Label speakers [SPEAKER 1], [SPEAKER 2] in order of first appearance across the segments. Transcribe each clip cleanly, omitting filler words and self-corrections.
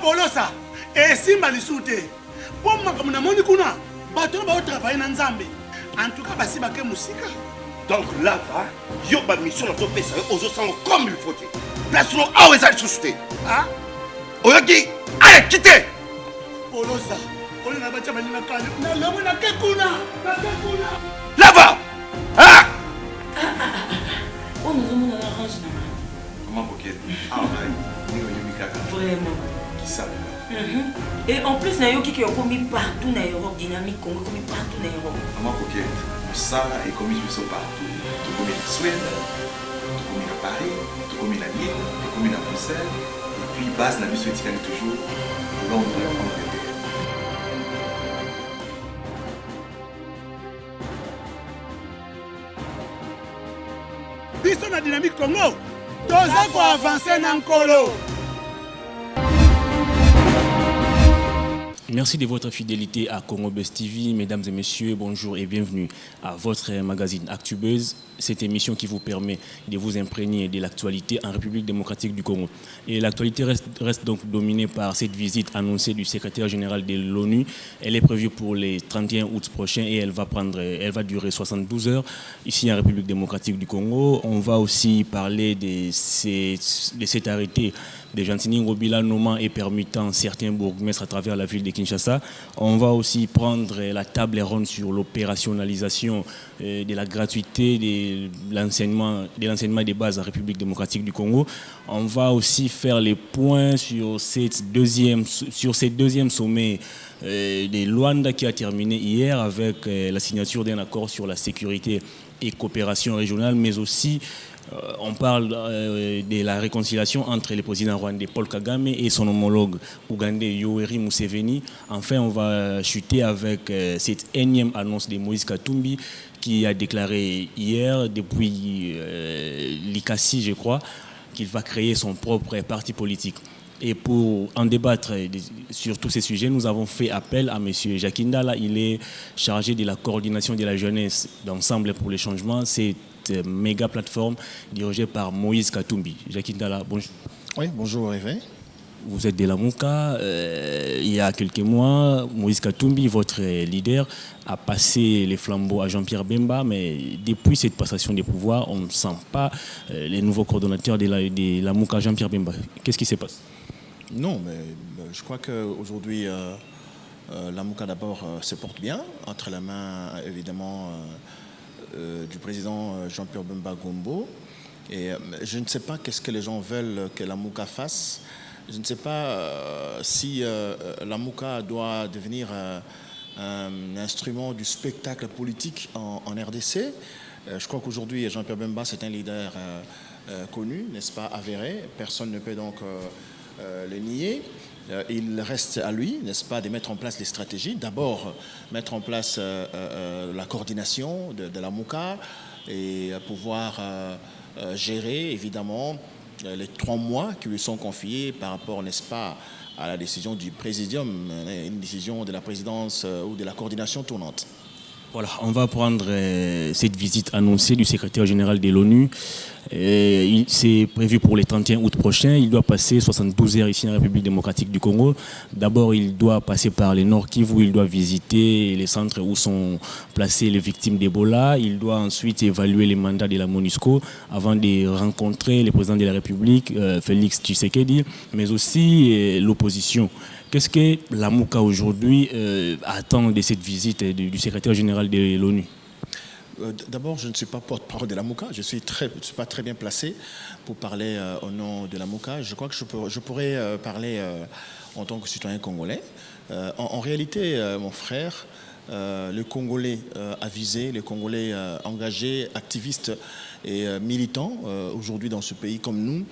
[SPEAKER 1] Polosa, et Simba Lissoute. Pour moi, comme on a kuna, bateau va travailler dans Zambie. En tout cas, Basiba ke musika.
[SPEAKER 2] Donc là, va, yo ba mission dans ton pays, aux autres comme il faut. Place nous à où est-ce société.
[SPEAKER 1] Ah?
[SPEAKER 2] Oyaki, allez, quittez.
[SPEAKER 1] Polosa, on a battu na kale. Na lamu na kekuna.
[SPEAKER 2] Là-bas. Ah!
[SPEAKER 3] On nous a mis dans la range.
[SPEAKER 2] Comment coquette? Ah, ouais.
[SPEAKER 3] Vraiment.
[SPEAKER 2] Qui ça?
[SPEAKER 3] Et en plus, il y a qui ont commis partout dans l'Europe, dynamique, commis partout dans l'Europe.
[SPEAKER 4] Comment coquette? Ça est commis partout. Tout commis en Suède, tout commis à Paris, tout commis à Lille, tout commis à Bruxelles. Et puis, base la mission est toujours Londres, Angleterre.
[SPEAKER 1] Biso na dynamique Congo. Toza ko avancer na nkolo.
[SPEAKER 5] Merci de votre fidélité à Congo Buzz TV. Mesdames et messieurs, bonjour et bienvenue à votre magazine ActuBuzz, cette émission qui vous permet de vous imprégner de l'actualité en République démocratique du Congo. Et l'actualité reste donc dominée par cette visite annoncée du secrétaire général de l'ONU. Elle est prévue pour le 31 août prochain et elle va durer 72 heures ici en République démocratique du Congo. On va aussi parler de cet arrêté de Gentini Ngobila nommant et permettant certains bourgmestres à travers la ville de Kinshasa. On va aussi prendre la table ronde sur l'opérationnalisation de la gratuité de l'enseignement des bases en République démocratique du Congo. On va aussi faire les points sur ce deuxième sommet de Luanda qui a terminé hier avec la signature d'un accord sur la sécurité et coopération régionale, mais aussi on parle de la réconciliation entre le président rwandais Paul Kagame et son homologue ougandais Yoweri Museveni. Enfin, on va chuter avec cette énième annonce de Moïse Katumbi qui a déclaré hier, depuis l'ICASI, je crois, qu'il va créer son propre parti politique. Et pour en débattre sur tous ces sujets, nous avons fait appel à M. Jacques Ndala. Il est chargé de la coordination de la jeunesse d'Ensemble pour le changement. C'est méga plateforme dirigée par Moïse Katumbi. Jacques Ndala, bonjour.
[SPEAKER 6] Oui, bonjour Hervé.
[SPEAKER 5] Vous êtes de la Mouka. Il y a quelques mois, Moïse Katumbi, votre leader, a passé les flambeaux à Jean-Pierre Bemba, mais depuis cette passation des pouvoirs, on ne sent pas les nouveaux coordonnateurs de la Mouka, Jean-Pierre Bemba. Qu'est-ce qui se passe?
[SPEAKER 6] Non, mais je crois qu'aujourd'hui, la Mouka d'abord se porte bien, entre les mains évidemment du président Jean-Pierre Bemba Gombo. Et je ne sais pas qu'est-ce que les gens veulent que la Mouka fasse. Je ne sais pas si la Mouka doit devenir un instrument du spectacle politique en RDC. Je crois qu'aujourd'hui, Jean-Pierre Bemba, c'est un leader connu, n'est-ce pas, avéré. Personne ne peut donc le nier. Il reste à lui, n'est-ce pas, de mettre en place les stratégies. D'abord, mettre en place la coordination de la Mouka et pouvoir gérer, évidemment, les 3 mois qui lui sont confiés par rapport, n'est-ce pas, à la décision du présidium, une décision de la présidence ou de la coordination tournante.
[SPEAKER 5] Voilà, on va prendre cette visite annoncée du secrétaire général de l'ONU. C'est prévu pour le 31 août prochain. Il doit passer 72 heures ici en République démocratique du Congo. D'abord, il doit passer par le Nord Kivu. Il doit visiter les centres où sont placées les victimes d'Ebola. Il doit ensuite évaluer les mandats de la MONUSCO avant de rencontrer le président de la République, Félix Tshisekedi, mais aussi l'opposition. Qu'est-ce que la Mouka aujourd'hui attend de cette visite du secrétaire général de l'ONU?
[SPEAKER 6] D'abord, je ne suis pas porte-parole de la Mouka. Je ne suis pas très bien placé pour parler au nom de la Mouka. Je crois que je pourrais parler en tant que citoyen congolais. En réalité, mon frère, le Congolais avisé, le Congolais engagé, activiste et militant aujourd'hui dans ce pays comme nous,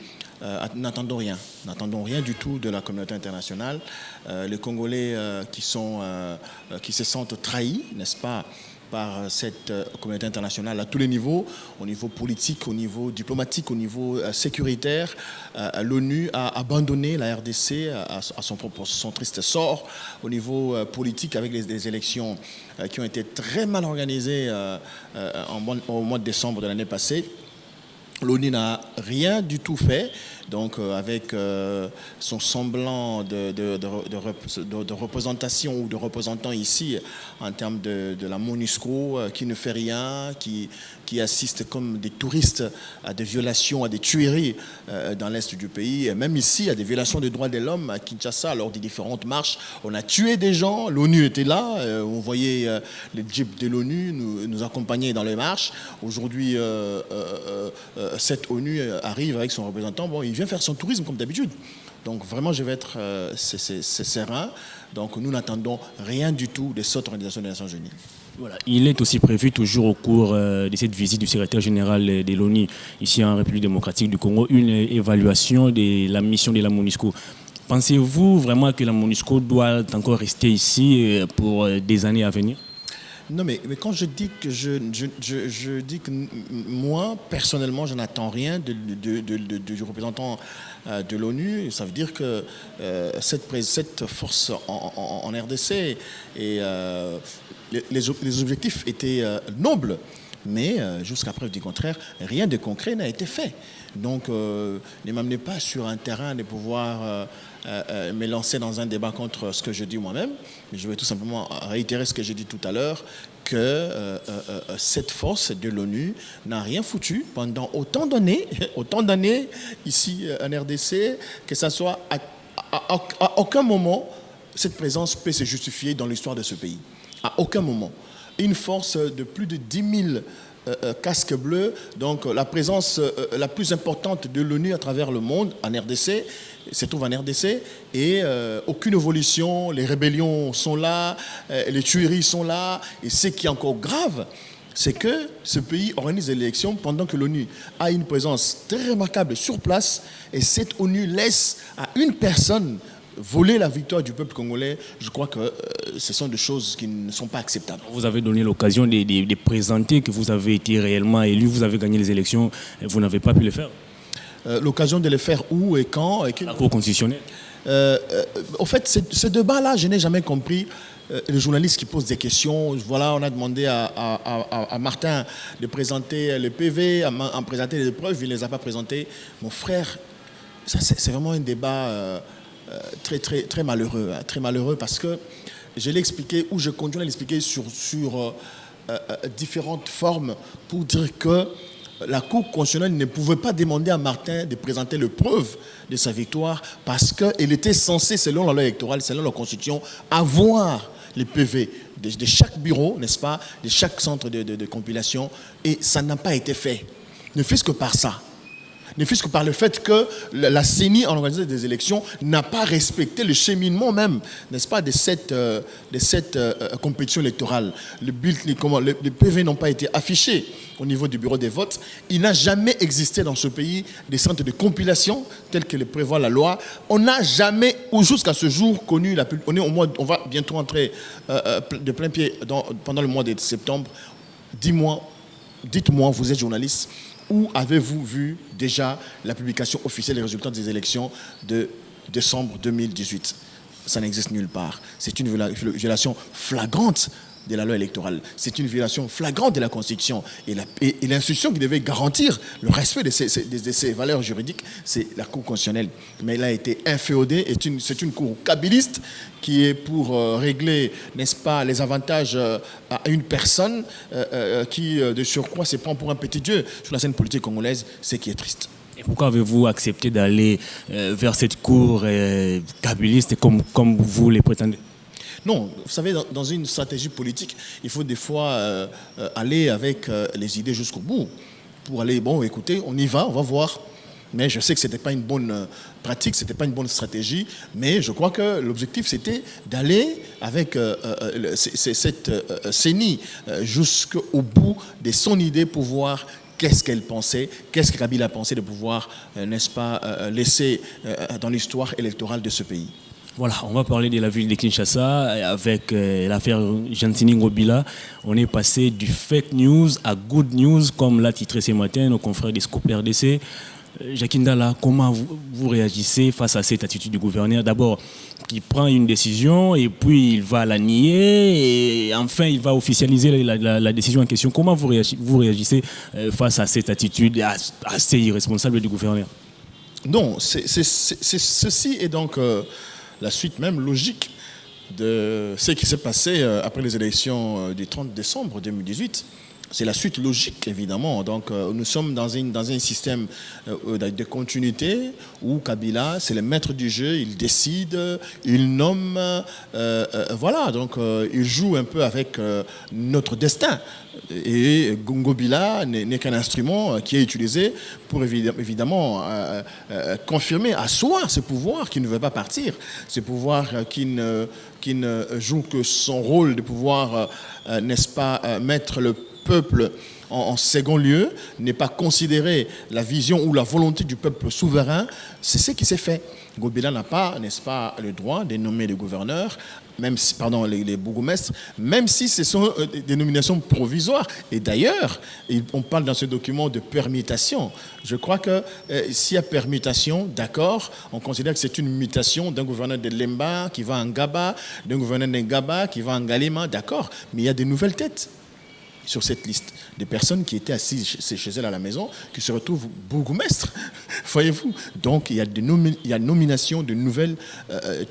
[SPEAKER 6] n'attendons rien du tout de la communauté internationale. Les Congolais qui se sentent trahis, n'est-ce pas, par cette communauté internationale à tous les niveaux, au niveau politique, au niveau diplomatique, au niveau sécuritaire. L'ONU a abandonné la RDC à son triste sort. Au niveau politique, avec les élections qui ont été très mal organisées au mois de décembre de l'année passée, l'ONU n'a rien du tout fait donc avec son semblant de représentation ou de représentant ici en termes de la MONUSCO qui ne fait rien, qui assiste comme des touristes à des violations, à des tueries dans l'est du pays, et même ici à des violations des droits de l'homme à Kinshasa lors des différentes marches. On a tué des gens, l'ONU était là, on voyait les jeeps de l'ONU nous accompagner dans les marches. Aujourd'hui, cette ONU arrive avec son représentant, bon, il vient faire son tourisme comme d'habitude. Donc vraiment, je vais être serein. Donc nous n'attendons rien du tout de cette organisation des Nations Unies.
[SPEAKER 5] Voilà. Il est aussi prévu toujours au cours de cette visite du secrétaire général de l'ONU ici en République démocratique du Congo, une évaluation de la mission de la MONUSCO. Pensez-vous vraiment que la MONUSCO doit encore rester ici pour des années à venir?
[SPEAKER 6] Non, mais quand je dis que je dis que moi, personnellement, je n'attends rien du représentant de l'ONU, ça veut dire que cette force en RDC, et les objectifs étaient nobles, mais jusqu'à preuve du contraire, rien de concret n'a été fait. Donc, ne m'amenez pas sur un terrain de pouvoir me lancer dans un débat contre ce que je dis moi-même. Je vais tout simplement réitérer ce que j'ai dit tout à l'heure, que cette force de l'ONU n'a rien foutu pendant autant d'années ici en RDC, que ça soit à aucun moment, cette présence peut se justifier dans l'histoire de ce pays. À aucun moment. Une force de plus de 10 000 casques bleus, donc la présence la plus importante de l'ONU à travers le monde, en RDC, se trouve en RDC, et aucune évolution, les rébellions sont là, les tueries sont là, et ce qui est encore grave, c'est que ce pays organise des élections pendant que l'ONU a une présence très remarquable sur place, et cette ONU laisse à une personne voler la victoire du peuple congolais. Je crois que ce sont des choses qui ne sont pas acceptables.
[SPEAKER 5] Vous avez donné l'occasion de présenter que vous avez été réellement élu, vous avez gagné les élections, et vous n'avez pas pu le faire.
[SPEAKER 6] L'occasion de le faire où et quand et
[SPEAKER 5] La Cour constitutionnelle.
[SPEAKER 6] Au fait, ce débat-là, je n'ai jamais compris. Les journalistes qui posent des questions, voilà, on a demandé à Martin de présenter le PV, à présenter les preuves, il ne les a pas présentées. Mon frère, ça, c'est vraiment un débat très malheureux, hein, très malheureux, parce que je l'ai expliqué, ou je continue à l'expliquer sur différentes formes, pour dire que la Cour constitutionnelle ne pouvait pas demander à Martin de présenter les preuves de sa victoire, parce qu'il était censé, selon la loi électorale, selon la Constitution, avoir les PV de chaque bureau, n'est-ce pas, de chaque centre de compilation, et ça n'a pas été fait. Ne fût-ce que par ça. Ne fût-ce que par le fait que la CENI, en organisant des élections, n'a pas respecté le cheminement même, n'est-ce pas, de cette compétition électorale. Les PV n'ont pas été affichés au niveau du bureau des votes. Il n'a jamais existé dans ce pays des centres de compilation tels que le prévoit la loi. On n'a jamais, ou jusqu'à ce jour, connu on va bientôt entrer de plein pied pendant le mois de septembre. Dites-moi, vous êtes journaliste, où avez-vous vu déjà la publication officielle des résultats des élections de décembre 2018 ? Ça n'existe nulle part. C'est une violation flagrante de la loi électorale. C'est une violation flagrante de la Constitution. Et l'institution qui devait garantir le respect de ces valeurs juridiques, c'est la Cour constitutionnelle. Mais elle a été inféodée. C'est une cour kabyliste qui est pour régler, n'est-ce pas, les avantages à une personne qui, de surcroît, se prend pour un petit dieu sur la scène politique congolaise, ce qui est triste.
[SPEAKER 5] Et pourquoi avez-vous accepté d'aller vers cette cour kabyliste comme vous les prétendez ?
[SPEAKER 6] Non, vous savez, dans une stratégie politique, il faut des fois aller avec les idées jusqu'au bout. Pour aller, bon, écoutez, on y va, on va voir. Mais je sais que ce n'était pas une bonne pratique, ce n'était pas une bonne stratégie. Mais je crois que l'objectif, c'était d'aller avec cette CENI jusqu'au bout de son idée pour voir qu'est-ce qu'elle pensait, qu'est-ce que Kabila pensait de pouvoir, n'est-ce pas, laisser dans l'histoire électorale de ce pays.
[SPEAKER 5] Voilà, on va parler de la ville de Kinshasa avec l'affaire Gentini Ngobila. On est passé du fake news à good news, comme l'a titré ce matin nos confrères des Scoop RDC. Jacques Ndala, comment vous réagissez face à cette attitude du gouverneur ? D'abord, qui prend une décision et puis il va la nier et enfin il va officialiser la décision en question. Comment vous réagissez face à cette attitude assez irresponsable du gouverneur ?
[SPEAKER 6] Non, ceci est donc la suite même logique de ce qui s'est passé après les élections du 30 décembre 2018. C'est la suite logique, évidemment. Donc, nous sommes dans un système de continuité où Kabila, c'est le maître du jeu, il décide, il nomme, voilà. Donc, il joue un peu avec notre destin. Et Ngobila n'est qu'un instrument qui est utilisé pour évidemment confirmer à soi ce pouvoir qui ne veut pas partir, ce pouvoir qui ne joue que son rôle de pouvoir, n'est-ce pas, mettre le peuple en second lieu, n'est pas considérer la vision ou la volonté du peuple souverain. C'est ce qui s'est fait. Ngobila n'a pas, n'est-ce pas, le droit de nommer les gouverneurs, même si, pardon, les bourgmestres, même si ce sont des nominations provisoires. Et d'ailleurs, on parle dans ce document de permutation. Je crois que s'il y a permutation, d'accord, on considère que c'est une mutation d'un gouverneur de Lemba qui va en Gaba, d'un gouverneur de Ngaba qui va en Galema, d'accord, mais il y a de nouvelles têtes sur cette liste, des personnes qui étaient assises chez elles à la maison, qui se retrouvent bourgmestres, voyez-vous. Donc il y a nomination de nouvelles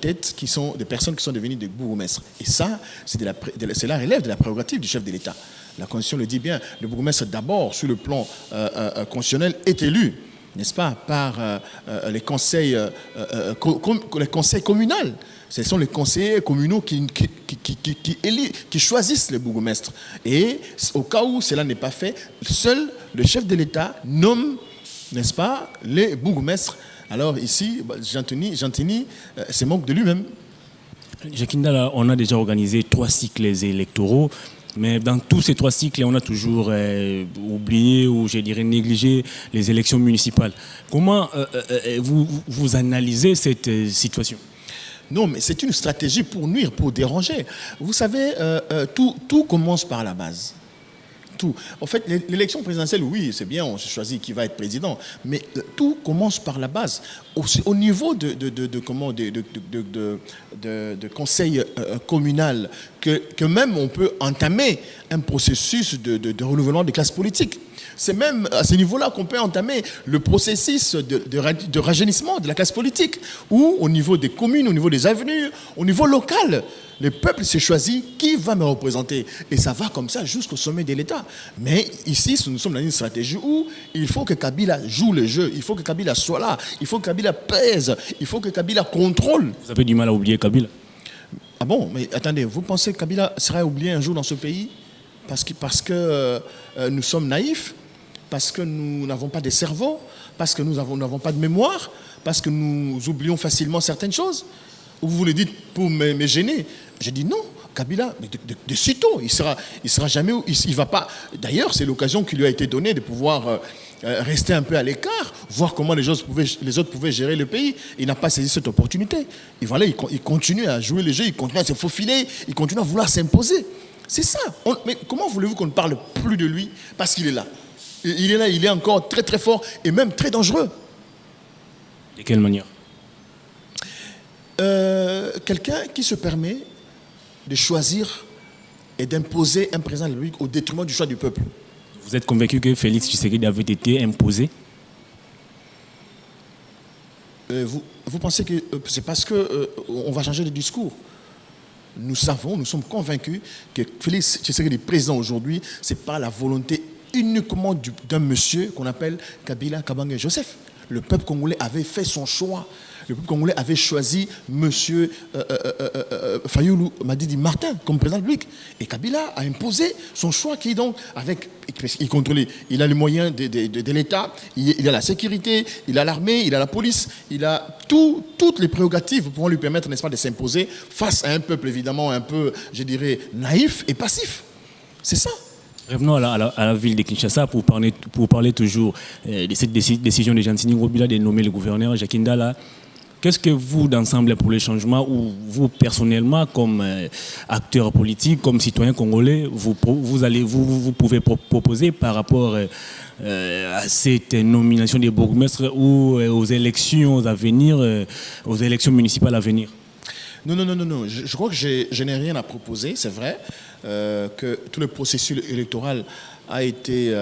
[SPEAKER 6] têtes qui sont des personnes qui sont devenues des bourgmestres. Et ça, c'est la relève de la prérogative du chef de l'État. La Constitution le dit bien, le bourgmestre d'abord, sur le plan constitutionnel, est élu, n'est-ce pas, par les conseils communaux. Ce sont les conseillers communaux qui choisissent les bourgmestres. Et au cas où cela n'est pas fait, seul le chef de l'État nomme, n'est-ce pas, les bourgmestres. Alors ici, Jantini se moque de lui-même.
[SPEAKER 5] Jacques Ndala, on a déjà organisé 3 cycles électoraux. Mais dans tous ces 3 cycles, on a toujours oublié ou, je dirais, négligé les élections municipales. Comment vous analysez cette situation ?
[SPEAKER 6] Non, mais c'est une stratégie pour nuire, pour déranger. Vous savez, tout commence par la base. Tout. En fait, l'élection présidentielle, oui, c'est bien, on choisit qui va être président, mais tout commence par la base. Au niveau de conseil communal, que même on peut entamer un processus de renouvellement des classes politiques. C'est même à ce niveau-là qu'on peut entamer le processus de rajeunissement de la classe politique, où au niveau des communes, au niveau des avenues, au niveau local, le peuple s'est choisi qui va me représenter. Et ça va comme ça jusqu'au sommet de l'État. Mais ici, nous sommes dans une stratégie où il faut que Kabila joue le jeu, il faut que Kabila soit là, il faut que Kabila pèse, il faut que Kabila contrôle.
[SPEAKER 5] Vous avez du mal à oublier Kabila?
[SPEAKER 6] Ah bon, mais attendez, vous pensez que Kabila sera oublié un jour dans ce pays parce que nous sommes naïfs, parce que nous n'avons pas de cerveau, parce que nous n'avons pas de mémoire, parce que nous oublions facilement certaines choses? Ou vous le dites pour me gêner? Je dis non, Kabila, mais de sitôt, il sera jamais, il va pas. D'ailleurs, c'est l'occasion qui lui a été donnée de pouvoir rester un peu à l'écart, voir comment les autres pouvaient gérer le pays. Il n'a pas saisi cette opportunité. Et voilà, il continue à jouer le jeu, il continue à se faufiler, il continue à vouloir s'imposer. C'est ça. Mais comment voulez-vous qu'on ne parle plus de lui? Parce qu'il est là. Il est là, il est encore très très fort et même très dangereux.
[SPEAKER 5] De quelle manière?
[SPEAKER 6] Quelqu'un qui se permet de choisir et d'imposer un président de la République au détriment du choix du peuple.
[SPEAKER 5] Vous êtes convaincu que Félix Tshisekedi avait été imposé?
[SPEAKER 6] Vous pensez que c'est parce qu'on va changer de discours? Nous sommes convaincus que Félix Tshisekedi, président aujourd'hui, c'est pas la volonté uniquement d'un monsieur qu'on appelle Kabila Kabange Joseph. Le peuple congolais avait fait son choix. Le peuple congolais avait choisi monsieur Fayoulou Madidi Martin comme président de la République. Et Kabila a imposé son choix qui, donc, il contrôlait. Il a les moyens de l'État, il a la sécurité, il a l'armée, il a la police, il a toutes les prérogatives pour lui permettre, n'est-ce pas, de s'imposer face à un peuple évidemment un peu, je dirais, naïf et passif. C'est ça.
[SPEAKER 5] Revenons à la ville de Kinshasa pour parler toujours de cette décision de Jantini Ngobila de nommer le gouverneur Jacques Ndala. Qu'est-ce que vous, d'ensemble pour les changements, ou vous personnellement, comme acteur politique, comme citoyen congolais, vous pouvez proposer par rapport à cette nomination des bourgmestres ou aux élections à venir, aux élections municipales à venir?
[SPEAKER 6] Non. Je crois que je n'ai rien à proposer, c'est vrai. Que tout le processus électoral a été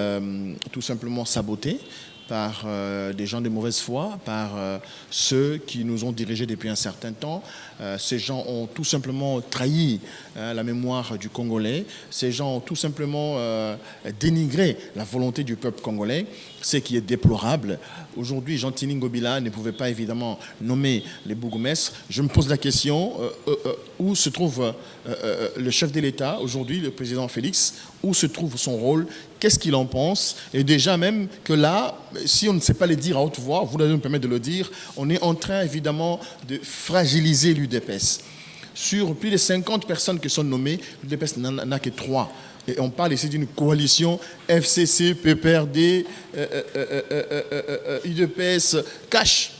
[SPEAKER 6] tout simplement saboté. par des gens de mauvaise foi, par ceux qui nous ont dirigés depuis un certain temps. Ces gens ont tout simplement trahi la mémoire du Congolais. Ces gens ont tout simplement dénigré la volonté du peuple congolais, ce qui est déplorable. Aujourd'hui, Jean-Tini Ngobila ne pouvait pas évidemment nommer les bourgmestres. Je me pose la question, où se trouve le chef de l'État aujourd'hui, le président Félix, où se trouve son rôle, qu'est-ce qu'il en pense? Et déjà même que là, si on ne sait pas le dire à haute voix, vous allez me permettre de le dire, on est en train évidemment de fragiliser l'UDPS. Sur plus de 50 personnes qui sont nommées, l'UDPS n'en a que 3. Et on parle ici d'une coalition FCC, PPRD, UDPS, CASH.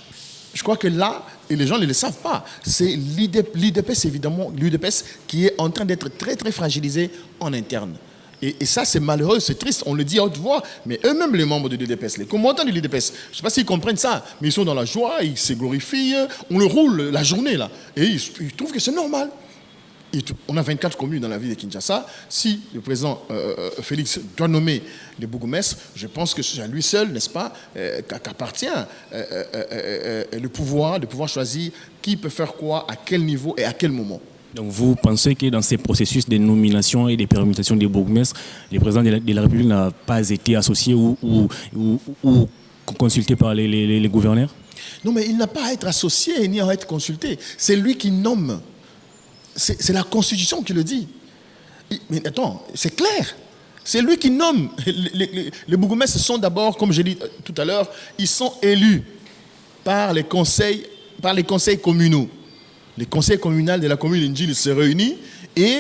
[SPEAKER 6] Je crois que là, et les gens ne le savent pas, c'est l'UDPS évidemment, l'UDPS qui est en train d'être très très fragilisé en interne. Et ça, c'est malheureux, c'est triste, on le dit à haute voix, mais eux-mêmes, les membres de l'UDPS, les combattants de l'UDPS, je ne sais pas s'ils comprennent ça, mais ils sont dans la joie, ils se glorifient, on le roule la journée, là, et ils trouvent que c'est normal. On a 24 communes dans la ville de Kinshasa. Si le président Félix doit nommer les bourgmestres, je pense que c'est à lui seul, n'est-ce pas, qu'appartient le pouvoir de pouvoir choisir qui peut faire quoi, à quel niveau et à quel moment.
[SPEAKER 5] Donc vous pensez que dans ces processus de nomination et de permutations des bourgmestres, le président de la République n'a pas été associé ou consulté par les gouverneurs?
[SPEAKER 6] Non, mais il n'a pas à être associé ni à être consulté. C'est lui qui nomme. C'est la Constitution qui le dit. Mais attends, c'est clair. C'est lui qui nomme. Les bourgmestres sont d'abord, comme je l'ai dit tout à l'heure, ils sont élus par les conseils communaux. Les conseils communaux de la commune d'Indjili se réunissent et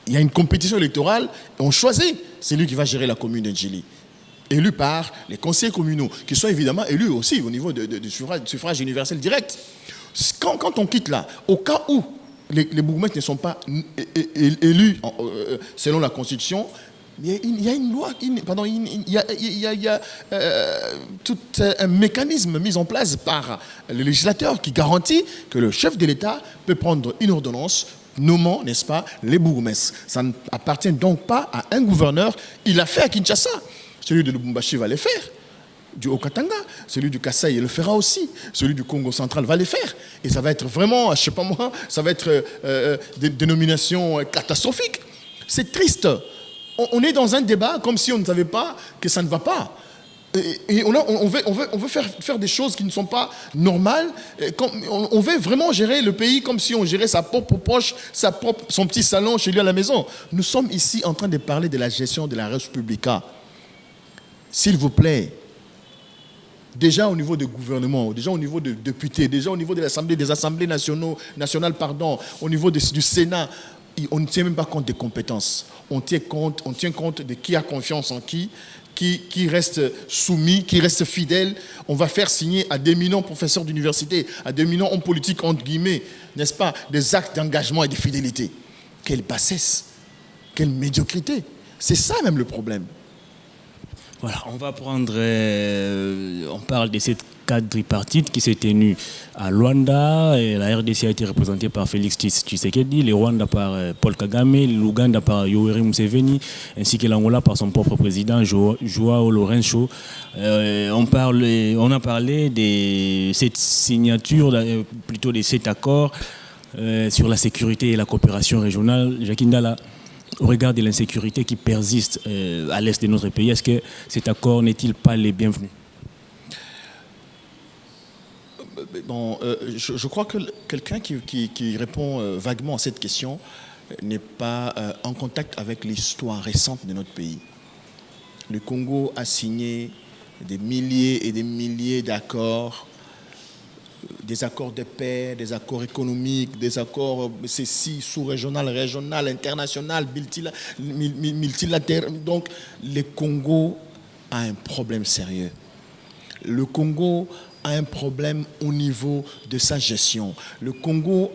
[SPEAKER 6] il y a une compétition électorale et on choisit. C'est lui qui va gérer la commune d'Indjili. Élu par les conseils communaux, qui sont évidemment élus aussi au niveau du suffrage universel direct. Quand on quitte là, au cas où les bourgmestres ne sont pas élus selon la Constitution, il y a une loi, il y a tout un mécanisme mis en place par le législateur qui garantit que le chef de l'État peut prendre une ordonnance nommant, n'est-ce pas, les bourgmestres. Ça n'appartient donc pas à un gouverneur. Il l'a fait à Kinshasa. Celui de Lubumbashi va le faire. Du Haut-Katanga, celui du Kasaï le fera aussi, celui du Congo central va le faire. Et ça va être vraiment, je ne sais pas moi, ça va être des dénominations catastrophiques. C'est triste. On est dans un débat comme si on ne savait pas que ça ne va pas. Et on veut faire des choses qui ne sont pas normales. On veut vraiment gérer le pays comme si on gérait sa propre poche, son petit salon chez lui à la maison. Nous sommes ici en train de parler de la gestion de la Res Publica. S'il vous plaît, déjà au niveau du gouvernement, déjà au niveau des députés, déjà au niveau des assemblées nationales, au niveau du Sénat, on ne tient même pas compte des compétences. On tient compte de qui a confiance en qui reste soumis, qui reste fidèle. On va faire signer à d'éminents professeurs d'université, à d'éminents hommes politiques, entre guillemets, n'est-ce pas, des actes d'engagement et de fidélité. Quelle bassesse, quelle médiocrité. C'est ça même le problème.
[SPEAKER 5] Voilà, on parle de cette quadripartite qui s'est tenue à Luanda. Et la RDC a été représentée par Félix Tshisekedi, le Rwanda par Paul Kagame, l'Ouganda par Yoweri Museveni, ainsi que l'Angola par son propre président Joao Lourenço. On a parlé de cette signature, plutôt de cet accord sur la sécurité et la coopération régionale. Jacques Ndala, au regard de l'insécurité qui persiste à l'est de notre pays, est-ce que cet accord n'est-il pas le bienvenu?
[SPEAKER 6] Bon, je crois que quelqu'un qui répond vaguement à cette question n'est pas en contact avec l'histoire récente de notre pays. Le Congo a signé des milliers et des milliers d'accords, des accords de paix, des accords économiques, des accords sous-régional, régional, international, multilatéral. Donc, le Congo a un problème sérieux. Le Congo a un problème au niveau de sa gestion. Le Congo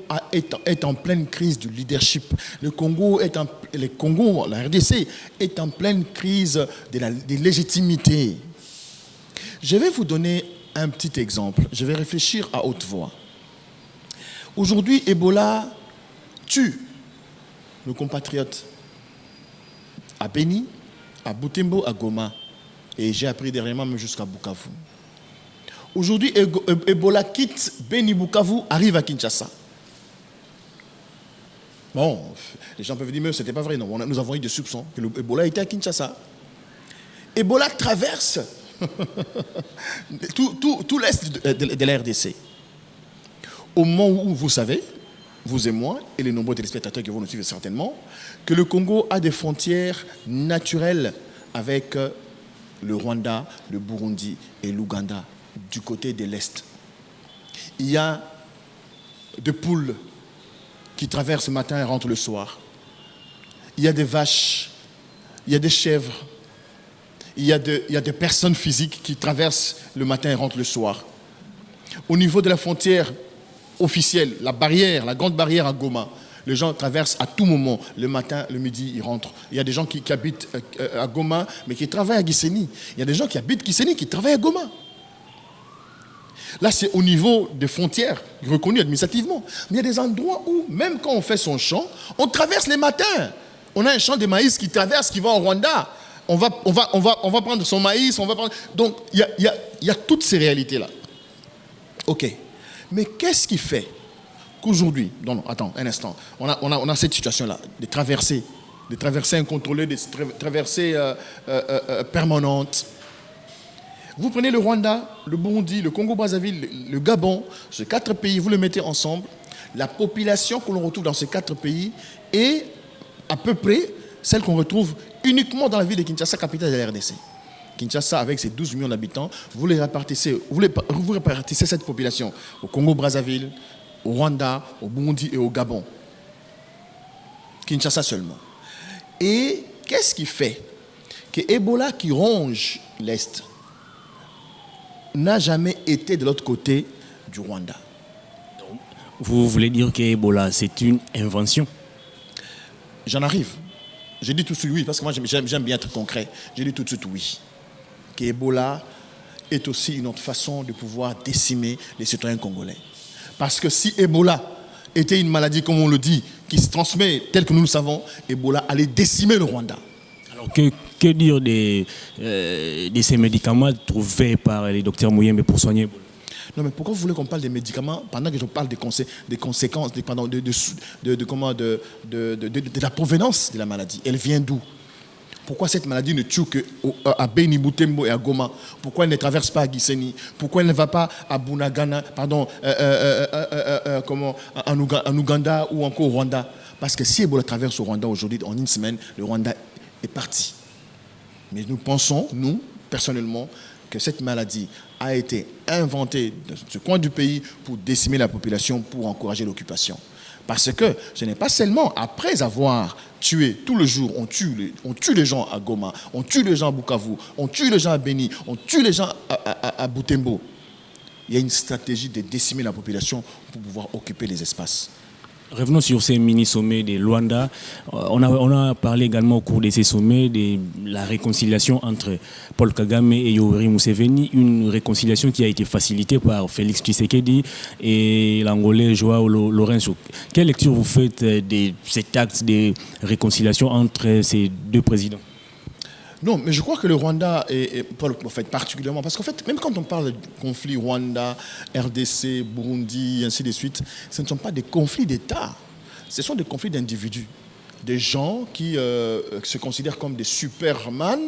[SPEAKER 6] est en pleine crise du leadership. La RDC est en pleine crise de légitimité. Je vais vous donner un petit exemple. Je vais réfléchir à haute voix. Aujourd'hui, Ebola tue nos compatriotes à Beni, à Butembo, à Goma. Et j'ai appris dernièrement même jusqu'à Bukavu. Aujourd'hui, Ebola quitte Beni Bukavu, arrive à Kinshasa. Bon, les gens peuvent dire, mais ce n'était pas vrai. Non, nous avons eu des soupçons que l'Ebola était à Kinshasa. Ebola traverse tout l'est de la RDC. Au moment où vous savez, vous et moi, et les nombreux téléspectateurs qui vont nous suivre certainement, que le Congo a des frontières naturelles avec le Rwanda, le Burundi et l'Ouganda, du côté de l'Est. Il y a des poules qui traversent le matin et rentrent le soir. Il y a des vaches, il y a des chèvres, il y a des personnes physiques qui traversent le matin et rentrent le soir. Au niveau de la frontière officielle, la grande barrière à Goma, les gens traversent à tout moment, le matin, le midi, ils rentrent. Il y a des gens qui habitent à Goma, mais qui travaillent à Gisenyi. Il y a des gens qui habitent Gisenyi, qui travaillent à Goma. Là, c'est au niveau des frontières, reconnues administrativement. Mais il y a des endroits où, même quand on fait son champ, on traverse les matins. On a un champ de maïs qui traverse, qui va au Rwanda. On va prendre son maïs, Donc, il y a toutes ces réalités-là. OK. Mais qu'est-ce qui fait qu'aujourd'hui, non, attends, un instant, on a cette situation-là, des traversées incontrôlées, des traversées permanentes. Vous prenez le Rwanda, le Burundi, le Congo-Brazzaville, le Gabon, ces 4 pays, vous les mettez ensemble, la population que l'on retrouve dans ces 4 pays est à peu près celle qu'on retrouve uniquement dans la ville de Kinshasa, capitale de la RDC. Kinshasa, avec ses 12 millions d'habitants, vous répartissez cette population au Congo-Brazzaville, au Rwanda, au Burundi et au Gabon. Kinshasa seulement. Et qu'est-ce qui fait que Ebola qui ronge l'Est n'a jamais été de l'autre côté du Rwanda?
[SPEAKER 5] Vous voulez dire que Ebola, c'est une invention?
[SPEAKER 6] J'en arrive. J'ai dit tout de suite oui, parce que moi j'aime bien être concret. J'ai dit tout de suite oui. Que Ebola est aussi une autre façon de pouvoir décimer les citoyens congolais. Parce que si Ebola était une maladie, comme on le dit, qui se transmet tel que nous le savons, Ebola allait décimer le Rwanda.
[SPEAKER 5] Alors que dire de ces médicaments trouvés par les docteurs Mouyembe pour soigner Ebola?
[SPEAKER 6] Non, mais pourquoi vous voulez qu'on parle des médicaments pendant que je parle des conséquences, de la provenance de la maladie? Elle vient d'où? Pourquoi cette maladie ne tue qu'à Beni, Butembo et à Goma? Pourquoi elle ne traverse pas à Gisenyi? Pourquoi elle ne va pas à Bunagana, en Ouganda ou encore au Rwanda? Parce que si Ebola traverse au Rwanda aujourd'hui, en une semaine, le Rwanda est parti. Mais nous pensons, nous, personnellement, que cette maladie a été inventée dans ce coin du pays pour décimer la population, pour encourager l'occupation. Parce que ce n'est pas seulement après avoir tué tout le jour, on tue les gens à Goma, on tue les gens à Bukavu, on tue les gens à Beni, on tue les gens à Butembo. Il y a une stratégie de décimer la population pour pouvoir occuper les espaces.
[SPEAKER 5] Revenons sur ces mini-sommets de Luanda. On a parlé également au cours de ces sommets de la réconciliation entre Paul Kagame et Yoweri Museveni, une réconciliation qui a été facilitée par Félix Tshisekedi et l'Angolais Joao Lourenço. Quelle lecture vous faites de cet acte de réconciliation entre ces deux présidents?
[SPEAKER 6] Non, mais je crois que le Rwanda et Paul, en fait, particulièrement, parce qu'en fait, même quand on parle de conflit Rwanda, RDC, Burundi, ainsi de suite, ce ne sont pas des conflits d'État, ce sont des conflits d'individus, des gens qui se considèrent comme des superman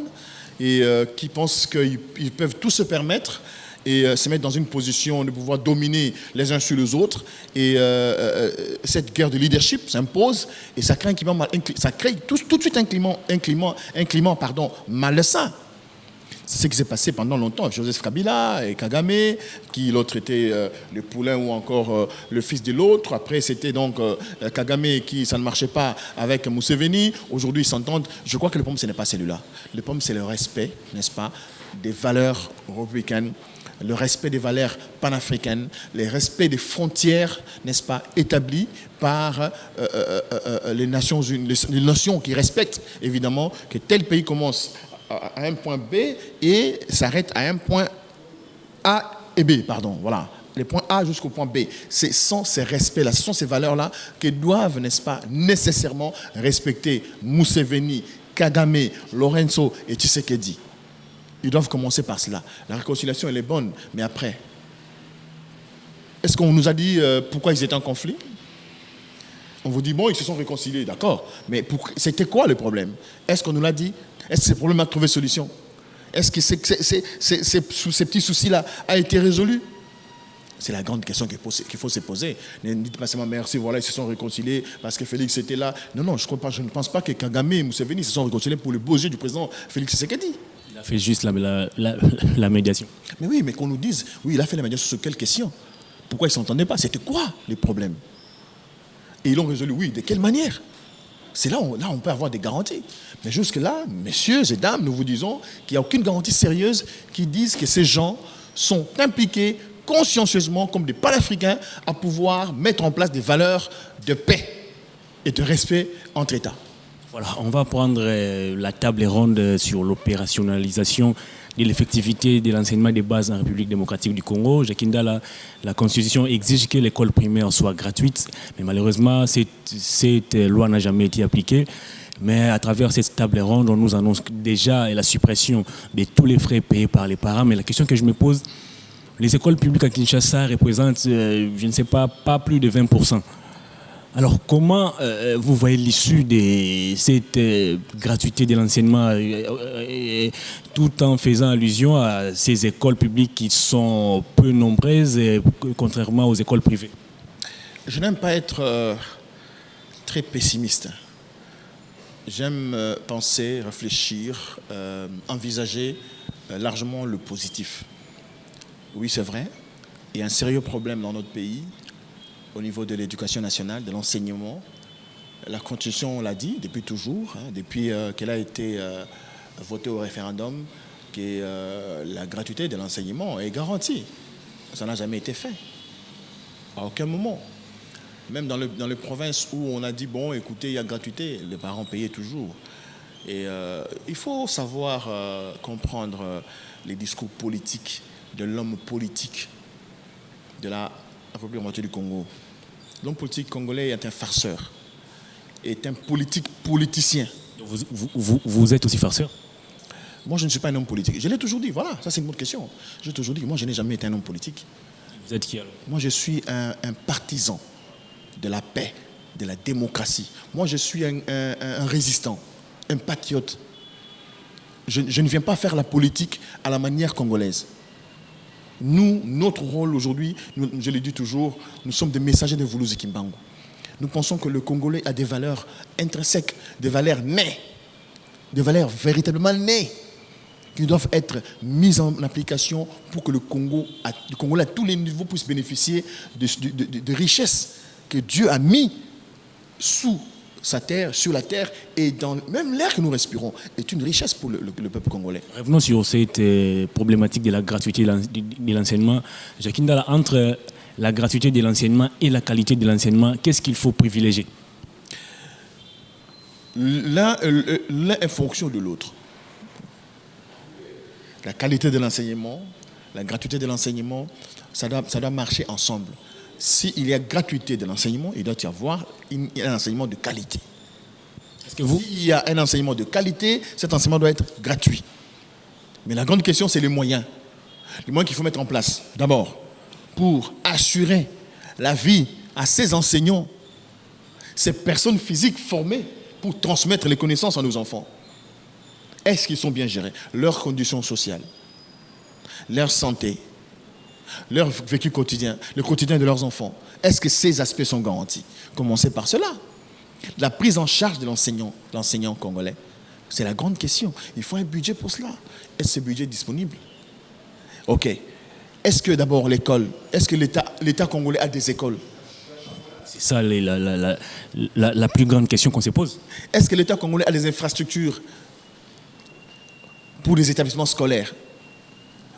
[SPEAKER 6] et qui pensent qu'ils peuvent tout se permettre et se mettre dans une position de pouvoir dominer les uns sur les autres. Et cette guerre de leadership s'impose et ça crée tout de suite un climat malsain. C'est ce qui s'est passé pendant longtemps avec Joseph Kabila et Kagame, qui l'autre était le poulain ou encore le fils de l'autre. Après, c'était donc Kagame qui, ça ne marchait pas avec Museveni. Aujourd'hui, ils s'entendent. Je crois que le problème, ce n'est pas celui-là. Le problème, c'est le respect, n'est-ce pas, des valeurs républicaines, le respect des valeurs panafricaines, le respect des frontières, n'est-ce pas, établies par les Nations Unies, les nations qui respectent évidemment que tel pays commence à un point B et s'arrête à un point A et B, voilà. Les points A jusqu'au point B. Ce sont ces respects-là, ce sont ces valeurs-là que doivent, n'est-ce pas, nécessairement respecter Museveni, Kagame, Lourenço et Tshisekedi. Ils doivent commencer par cela. La réconciliation, elle est bonne, mais après, est-ce qu'on nous a dit pourquoi ils étaient en conflit? On vous dit, bon, ils se sont réconciliés, d'accord, mais c'était quoi le problème? Est-ce qu'on nous l'a dit? Est-ce que ce problème a trouvé solution? Est-ce que ces petits soucis-là a été résolu? C'est la grande question qu'il faut se poser. Ne dites pas seulement merci, voilà, ils se sont réconciliés parce que Félix était là. Non, je ne pense pas que Kagame et Museveni se sont réconciliés pour le beaux yeux du président Félix Tshisekedi.
[SPEAKER 5] Il a fait juste la médiation.
[SPEAKER 6] Mais oui, mais qu'on nous dise, oui, il a fait la médiation sur quelle question? Pourquoi ils ne s'entendaient pas? C'était quoi les problèmes? Et ils l'ont résolu, oui, de quelle manière? C'est là on peut avoir des garanties. Mais jusque-là, messieurs et dames, nous vous disons qu'il n'y a aucune garantie sérieuse qui dise que ces gens sont impliqués consciencieusement comme des panafricains à pouvoir mettre en place des valeurs de paix et de respect entre États.
[SPEAKER 5] Voilà, on va prendre la table ronde sur l'opérationnalisation de l'effectivité de l'enseignement des bases en République démocratique du Congo. Jakinda, la Constitution exige que l'école primaire soit gratuite, mais malheureusement, cette loi n'a jamais été appliquée. Mais à travers cette table ronde, on nous annonce déjà la suppression de tous les frais payés par les parents. Mais la question que je me pose, les écoles publiques à Kinshasa représentent, je ne sais pas plus de 20%. Alors comment vous voyez l'issue de cette gratuité de l'enseignement tout en faisant allusion à ces écoles publiques qui sont peu nombreuses, contrairement aux écoles privées?
[SPEAKER 6] Je n'aime pas être très pessimiste. J'aime penser, réfléchir, envisager largement le positif. Oui, c'est vrai, il y a un sérieux problème dans notre pays au niveau de l'éducation nationale, de l'enseignement. La Constitution, on l'a dit depuis toujours, depuis qu'elle a été votée au référendum, que la gratuité de l'enseignement est garantie. Ça n'a jamais été fait, à aucun moment. Même dans les provinces où on a dit, bon, écoutez, il y a gratuité, les parents payaient toujours. Et il faut savoir comprendre les discours politiques de l'homme politique de la République démocratique du Congo. L'homme politique congolais est un farceur, est un politicien.
[SPEAKER 5] Vous êtes aussi farceur?
[SPEAKER 6] Moi, je ne suis pas un homme politique. Je l'ai toujours dit, voilà, ça c'est une bonne question. J'ai toujours dit que moi, je n'ai jamais été un homme politique.
[SPEAKER 5] Vous êtes qui alors?
[SPEAKER 6] Moi, je suis un partisan de la paix, de la démocratie. Moi, je suis un résistant, un patriote. Je ne viens pas faire la politique à la manière congolaise. Nous, notre rôle aujourd'hui, je le dis toujours, nous sommes des messagers de Vuluzi Kimbangu. Nous pensons que le Congolais a des valeurs intrinsèques, des valeurs nées, des valeurs véritablement nées, qui doivent être mises en application pour que le Congolais à tous les niveaux puisse bénéficier de richesses que Dieu a mis sous sa terre, sur la terre, et dans même l'air que nous respirons est une richesse pour le peuple congolais.
[SPEAKER 5] Revenons sur cette problématique de la gratuité de l'enseignement. Jakinda, entre la gratuité de l'enseignement et la qualité de l'enseignement, qu'est-ce qu'il faut privilégier?
[SPEAKER 6] L'un est fonction de l'autre. La qualité de l'enseignement, la gratuité de l'enseignement, ça doit marcher ensemble. S'il y a gratuité de l'enseignement, il doit y avoir un enseignement de qualité. S'il y a un enseignement de qualité, cet enseignement doit être gratuit. Mais la grande question, c'est les moyens. Les moyens qu'il faut mettre en place. D'abord, pour assurer la vie à ces enseignants, ces personnes physiques formées pour transmettre les connaissances à nos enfants. Est-ce qu'ils sont bien gérés? Leurs conditions sociales, leur santé, leur vécu quotidien, le quotidien de leurs enfants. Est-ce que ces aspects sont garantis? Commencez par cela. La prise en charge de l'enseignant congolais, c'est la grande question. Il faut un budget pour cela. Est-ce que ce budget est disponible? Ok. Est-ce que d'abord l'école, est-ce que l'État congolais a des écoles?
[SPEAKER 5] C'est ça la plus grande question qu'on se pose.
[SPEAKER 6] Est-ce que l'État congolais a des infrastructures pour les établissements scolaires?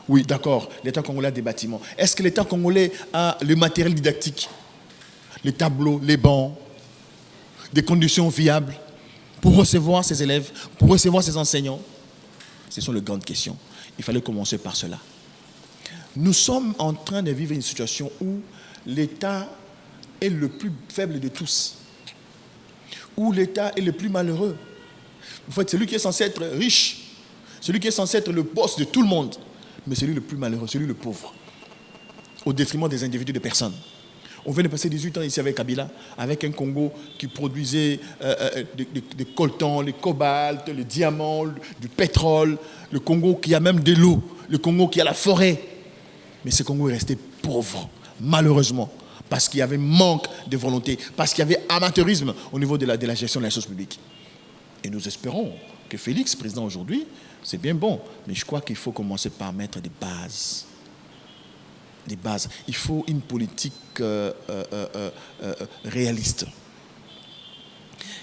[SPEAKER 6] Oui, d'accord, l'État congolais a des bâtiments. Est-ce que l'État congolais a le matériel didactique, les tableaux, les bancs, des conditions viables pour recevoir ses élèves, pour recevoir ses enseignants? Ce sont les grandes questions. Il fallait commencer par cela. Nous sommes en train de vivre une situation où l'État est le plus faible de tous, où l'État est le plus malheureux. En fait, celui qui est censé être riche celui qui est censé être le boss de tout le monde, mais celui le plus malheureux, celui le pauvre, au détriment des individus, des personnes. On vient de passer 18 ans ici avec Kabila, avec un Congo qui produisait des coltans, le cobalt, le diamant, du pétrole, le Congo qui a même de l'eau, le Congo qui a la forêt. Mais ce Congo est resté pauvre, malheureusement, parce qu'il y avait manque de volonté, parce qu'il y avait amateurisme au niveau de la gestion de la chose publique. Et nous espérons que Félix, président aujourd'hui, c'est bien bon, mais je crois qu'il faut commencer par mettre des bases. Des bases. Il faut une politique réaliste.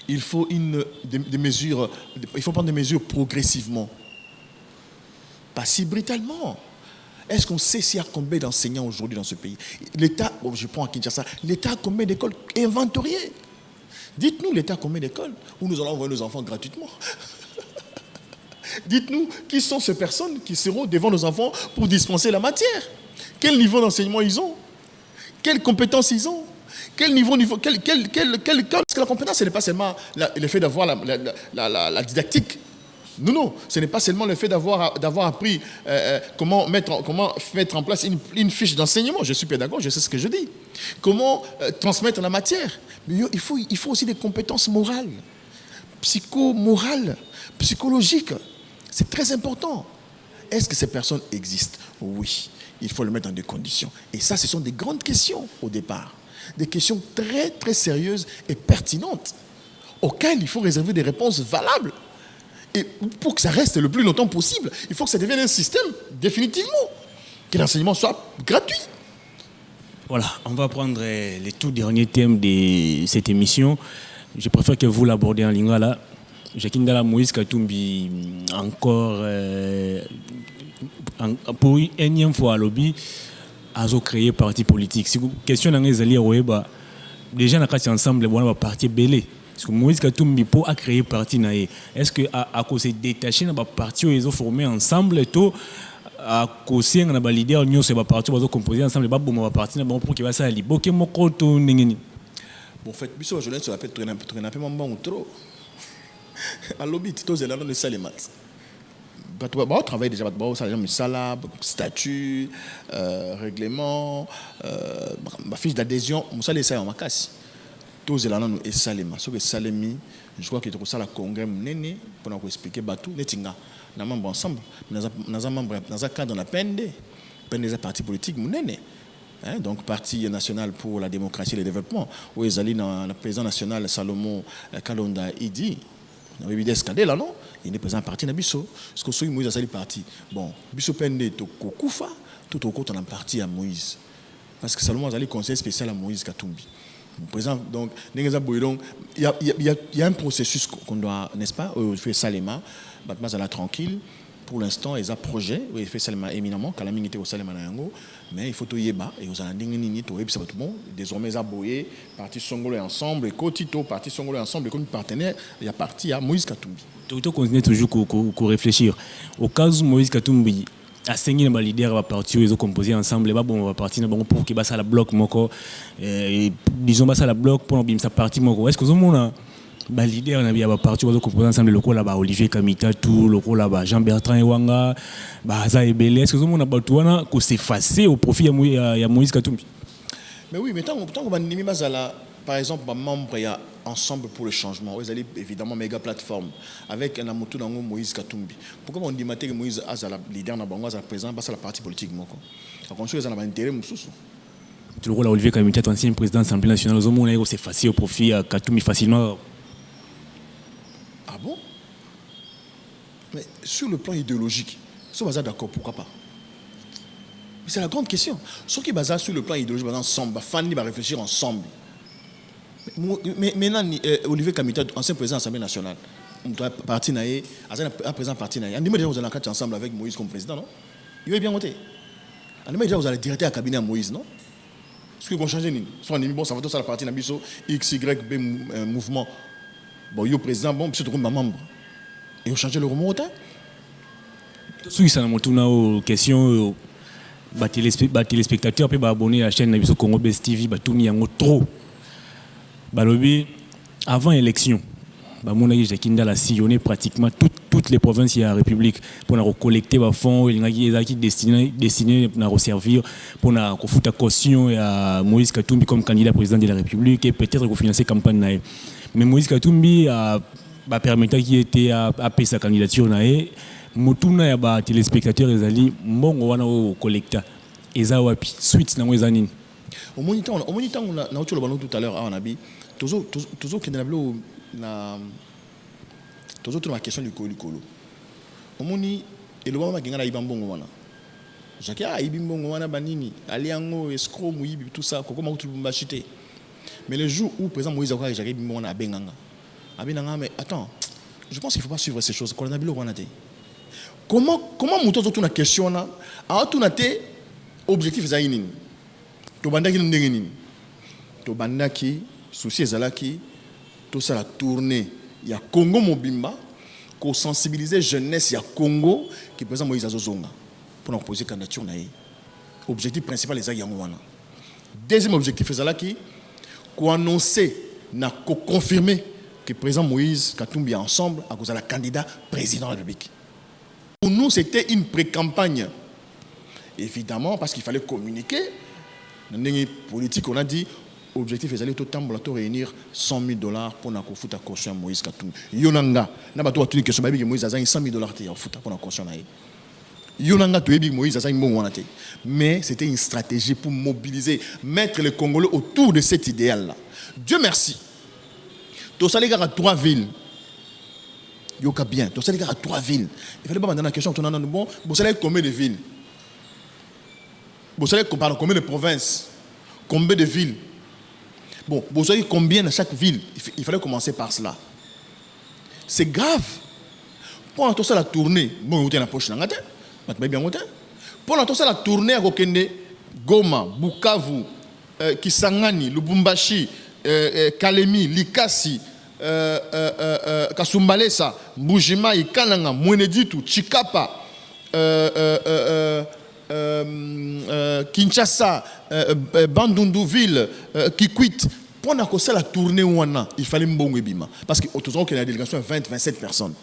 [SPEAKER 6] Il faut des mesures. Il faut prendre des mesures progressivement, pas si brutalement. Est-ce qu'on sait s'il y a combien d'enseignants aujourd'hui dans ce pays? L'État, je prends à Kinshasa, l'État a combien d'écoles inventoriées? Dites-nous, l'État a combien d'écoles où nous allons envoyer nos enfants gratuitement? Dites-nous, qui sont ces personnes qui seront devant nos enfants pour dispenser la matière? Quel niveau d'enseignement ils ont? Quelles compétences ils ont? Quel niveau, parce que la compétence, ce n'est pas seulement le fait d'avoir la didactique. Non, ce n'est pas seulement le fait d'avoir appris comment mettre en place une fiche d'enseignement. Je suis pédagogue, je sais ce que je dis. Comment transmettre la matière. Mais il faut aussi des compétences morales, psychomorales, psychologiques. C'est très important. Est-ce que ces personnes existent? Oui. Il faut le mettre dans des conditions. Et ça, ce sont des grandes questions au départ. Des questions très, très sérieuses et pertinentes, auxquelles il faut réserver des réponses valables. Et pour que ça reste le plus longtemps possible, il faut que ça devienne un système, définitivement, que l'enseignement soit gratuit.
[SPEAKER 5] Voilà, on va prendre les tout derniers thèmes de cette émission. Je préfère que vous l'abordiez en lingala. Jacques Ndala Moïse Katumbi, encore pour une énième fois à lobby, a créé parti politique. Si vous question dans les alliés, déjà, on a ensemble le parti belé. Parce que Moïse Katumbi a créé parti. Est-ce que à cause de détaché, on a parti, ils ont formé ensemble, tout à cause on a validé, on a parti, on a composé ensemble, on a parti, pour qu'il va s'allier. Bon,
[SPEAKER 6] en fait, je vais sur la pète, bon trop. À lobby, Tito Zelano de Salimat. On travaille déjà, statut, règlement, fiche d'adhésion, on s'allait ça en ma casse. Tito Zelano et Salima. Ce que Salemi, je crois qu'il y a ça la congrès néné pour nous expliquer Batou, Netinga. Nous sommes ensemble, nous sommes membres, nous sommes cadre dans la PND, PND parti politique, néné. Donc, Parti national pour la démocratie et le développement, où ils allaient dans le président national Salomon Kalonda Idi. Il y a des scandales là, non? Il est présent parti dans Bisso. Parce que Moïse a sali parti. Bon, Bisso Pende, Koufa, tout au côté, on a parti à Moïse. Parce que Salomon a sali conseil spécial à Moïse Katumbi. Présent, donc, il y a un processus qu'on doit, n'est-ce pas? Il fait Salema, Batma Zala tranquille. Pour l'instant, ils ont un projet, il fait Salema éminemment, quand la mine était au Salema Nayango, mais il faut tout y être, et vous allez dire, désormais, ils ont boyé, parti Songolo ensemble, et Kotito, parti Songolo ensemble, comme partenaire, il y a parti à Moïse Katumbi.
[SPEAKER 5] Tout continue toujours à réfléchir. Au cas où Moïse Katumbi a saigné les leaders, va partir, ils ont composé ensemble, on va partir pour qu'il basse à la bloc, disons basse à la bloc pour bien sa partie. Est-ce que vous avez les leaders va partir, ils ont composé ensemble, le là Olivier Kamita, tout, le là Jean-Bertrand Ewanga, Aza Ebele. Est-ce que vous avez que s'effacer au profit de Moïse Katumbi?
[SPEAKER 6] Mais oui, mais tant qu'on va nimmer par exemple, membre il y a Ensemble pour le changement. Vous allez évidemment méga plateforme avec un amoto dans Moïse Katumbi. Pourquoi on dit que Moïse a la leader dans Bango, a présent, c'est la partie politique moko. Donc on suit un intérêt moussous.
[SPEAKER 5] Tu le rôle Olivier Kamita, ancien président de l'Assemblée nationale, aux hommes c'est facile au profit à Katumbi facilement.
[SPEAKER 6] Ah bon? Mais sur le plan idéologique, si on est d'accord, pourquoi pas? C'est la grande question. Ce qui est basé sur le plan idéologique, ensemble, Fanny va réfléchir ensemble. Mais maintenant, Olivier Kamita, ancien président de l'Assemblée nationale, parti naïe, un président parti naïe. On dit déjà vous allez ensemble avec Moïse comme président, non? Il va bien voter. On dit déjà vous allez directer à cabinet à Moïse, non? Ce qui va changer, soit on dit bon, ça va tout ça la partie nabiso X, Y, B mouvement. Bon, il est président, bon, c'est tout comme membre. Et on change le remonte.
[SPEAKER 5] Tout ça, on a une question. Les spectateurs peuvent abonner à la chaîne Nabiso Congo Best TV, tout mis en trop. Balobi, avant l'élection, mon avis, Jakindal a sillonné pratiquement toutes les provinces de la République pour collecter des fonds, ils destinés à resservir pour faire caution à Moïse Katumbi comme candidat président de la République et peut-être pour financer la campagne. Mais Moïse Katumbi a permis qu'il était à payer sa candidature. Motuna ya ba téléspectateurs ezali mbongo wana o collecta eza wapi suite na ngwezanini
[SPEAKER 6] au moniteur na otolo bano tout à l'heure on a bi toujours qui na blo na toujours toute ma question du kolo omoni eloba ma kinga na iba mbongo wana jaki a ibi mbongo wana banini aliango escroc muibi tout ça kokoma kutu mbachite mais le jour où président Moïse Akwa jaki ibi mbongo wana abenganga mais attends je pense qu'il faut pas suivre ces choses qu'on a bilo wana te. Comment muto to tuna question na a tuna te objectif za nini to bandaki ndenge nini to bandaki souci ezalaki to ça la tournée ya Congo mobimba ko sensibiliser jeunesse ya Congo qui président Moïse Azozonga pour nous poser candidature na objectif principal ezaki yango wana. Deuxième objectif ezalaki ko annoncer na ko confirmer que président Moïse Katumbi ensemble à cause de la candidat président de la République. Pour nous, c'était une pré-campagne. Évidemment, parce qu'il fallait communiquer. Dans les politiques, on a dit, objectif, c'est d'aller tout le temps réunir $100,000 pour la foutre à caution Moïse Katumbi. Yonanga, n'a pas tout une question, Moïse a $100,000 pour la caution. Yonanga, tu es Moïse a $100,000. Mais c'était une stratégie pour mobiliser, mettre les Congolais autour de cet idéal-là. Dieu merci. Tous les gars à 3 villes. Yoka bien, tous les gars à 3 villes. Il fallait pas demander la question, bon, vous savez combien de villes? Vous savez combien de provinces? Combien de villes? Bon, vous savez combien dans chaque ville? Il fallait commencer par cela. C'est grave. Pendant tout ça, la tournée, bon, vous avez la poche, pendant tout ça, la tournée à Gokende, Goma, Bukavu, Kisangani, Lubumbashi, Kalemi, Likasi, Kasumbalesa, Mbujima, Ikananga, Mweneditu, Chikapa, Kinshasa, Bandundouville, Kikwit. Pendant que ça la tournée il fallait mbongo bima parce que autour qu'il y a une délégation de 20-27 personnes.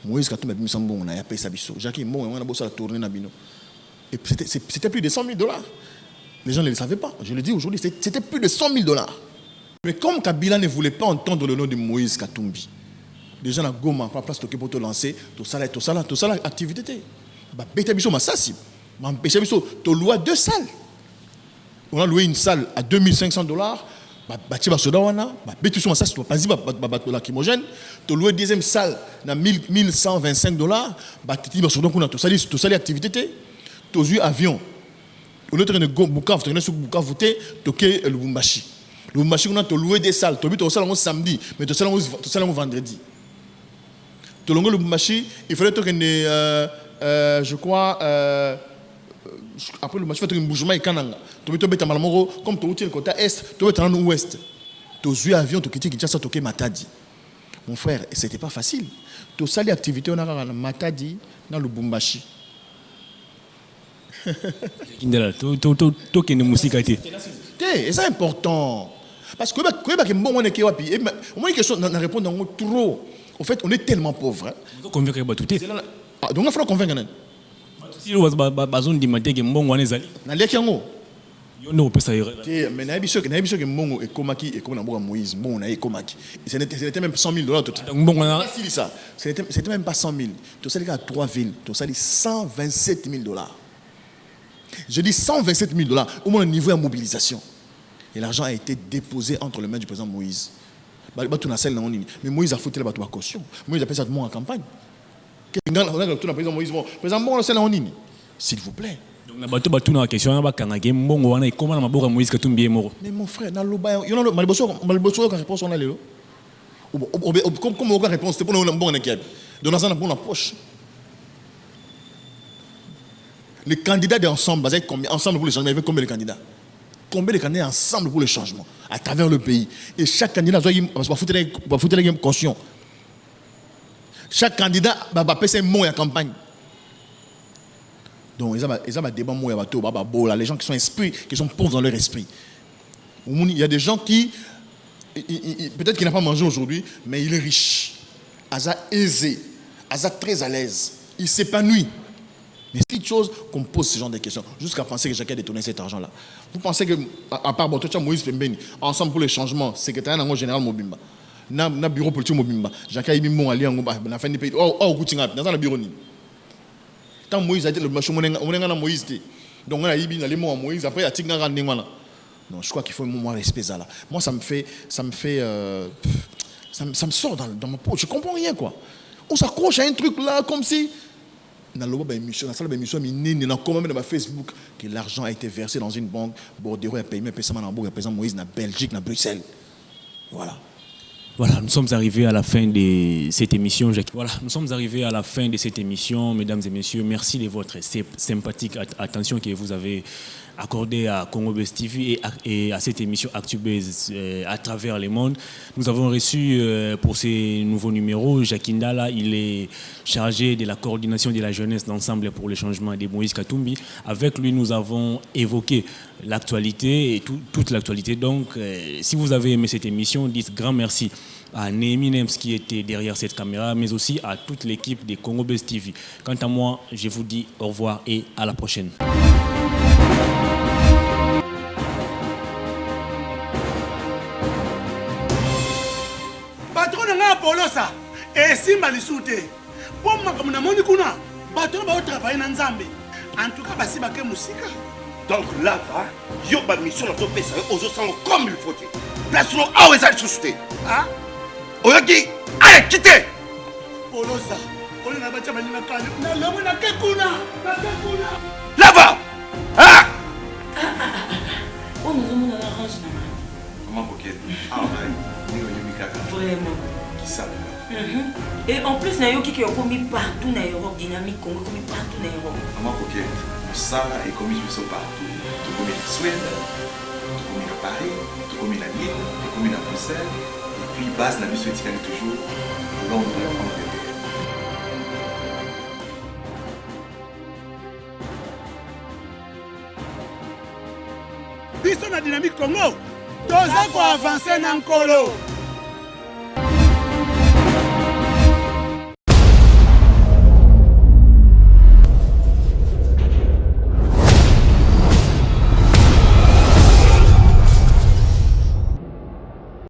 [SPEAKER 6] Moïse Katumbi a mis son bon, on a payé sa biso. Jacques Mbongo, on a bossé la tournée na bino. Et c'était plus de $100,000. Les gens ne le savaient pas. Je le dis aujourd'hui, c'était plus de $100,000. Mais comme Kabila ne voulait pas entendre le nom de Moïse Katumbi, les gens à Goma, pas place pour te lancer, tout ça, activité. Tu loues 2 salles. On a loué une salle à $2,500. Tu loué deuxième salle à $1,125. Tu as activité. Tu as eu avion. Au lieu de Bukavu, tu as Bukavu, tu as Lubumbashi. Lubumbashi, on a loué des salles. Tu as loué samedi, mais tu as loué vendredi. Tu as loué Lubumbashi, il fallait que je crois, après Lubumbashi, il fallait que Mbujima et Kananga. Tu as loué Malamoro, comme tu as loué le côté est, tu as loué l'ouest. Tu as eu avion, tu as quitté Kinshasa, tu as Matadi. Mon frère, ce n'était pas facile. Tu as eu l'activité, on a Matadi, dans Lubumbashi. C'est important. Parce que on répond trop. En fait, on est tellement pauvres.
[SPEAKER 5] Donc il
[SPEAKER 6] faut convaincre. Ce n'était même pas $100,000. C'était même pas 100,000. Tout ça, les gars, à 3 villes. Tout ça, $127,000. Je dis $127,000 au moins au niveau de la mobilisation. Et l'argent a été déposé entre les mains du président Moïse. Mais Moïse a foutu la caution. Moïse a fait ça de en campagne. S'il vous plaît. Mais mon frère, dans le bas, il y a une réponse. Comme aucune réponse, c'est pour nous une bonne équipe. Donc, dans une bonne poche. Les candidats d'ensemble, ensemble pour le changement, il y avait combien de candidats? Combien de candidats ensemble pour le changement à travers le pays? Et chaque candidat va foutre les caution. Chaque candidat va passer un mot en campagne. Donc, ils ont un débat les gens qui sont esprits, qui sont pauvres dans leur esprit. Il y a des gens qui peut-être qu'il n'a pas mangé aujourd'hui, mais il est riche. Aza aisé, Aza très à l'aise. Il s'épanouit. Mais c'est une chose qu'on pose ce genre de questions, jusqu'à penser que Jacques a détourné cet argent-là. Vous pensez que, à part Botocha, Moïse Pembeni, ensemble pour les changements, secrétaire général Mobimba, na bureau politique Mobimba, Jacques a eu mon allié en na fin du pays, dans le bureau. Quand Moïse a été le machin, on est Moïse. Donc on a eu les mots à Moïse, après il y a Tigna Randingwana. Non, je crois qu'il faut un moment respect ça là. Moi, ça me sort dans ma peau. Je comprends rien, quoi. On s'accroche à un truc là, comme si dans l'émission, dans Facebook, que l'argent a été versé dans une banque, Bordeaux a payé, Moïse, dans Belgique, dans Bruxelles. Voilà.
[SPEAKER 5] Voilà, nous sommes arrivés à la fin de cette émission. Voilà, nous sommes arrivés à la fin de cette émission, mesdames et messieurs. Merci de votre sympathique attention que vous avez accordée à Congo Buzz TV et à cette émission ActuBuzz à travers le monde. Nous avons reçu pour ces nouveaux numéros Jacques Ndala. Il est chargé de la coordination de la jeunesse d'ensemble pour le changement de Moïse Katumbi. Avec lui, nous avons évoqué l'actualité et toute l'actualité. Donc, si vous avez aimé cette émission, dites grand merci à Némi Nems qui était derrière cette caméra, mais aussi à toute l'équipe de Congo Buzz TV. Quant à moi, je vous dis au revoir et à la prochaine.
[SPEAKER 1] Patron nga Polosa et Simba Lisute. Pour moi comme na moni kuna, patron ba travailler na Nzambe. En tout cas basi ba ke musika.
[SPEAKER 2] Donc là, yo ba mission na to pesa ozo sango comme il faut. Place no awe za susute.
[SPEAKER 1] Ah?
[SPEAKER 2] Oyoki, allez quittez.
[SPEAKER 1] Polosa, on na ba chama ni na kali. Na lomo na ke kuna.
[SPEAKER 2] Là-bas. Ah!
[SPEAKER 3] Oh, nous avons la range.
[SPEAKER 4] Comment coquette? Ah,
[SPEAKER 3] vraiment.
[SPEAKER 4] Qui ça?
[SPEAKER 3] Et en plus, il y a qui ont commis partout dans l'Europe, dynamique, Congo, commis partout dans l'Europe.
[SPEAKER 4] Comment coquette? Ça est commis partout. Tout comme en Suède, tout comme à Paris, tout comme à Lille, tout comme à Bruxelles. Et puis, base la mission éthique toujours Londres, Angleterre.
[SPEAKER 1] Biso na dynamique Congo, toza ko avancer na nkolo.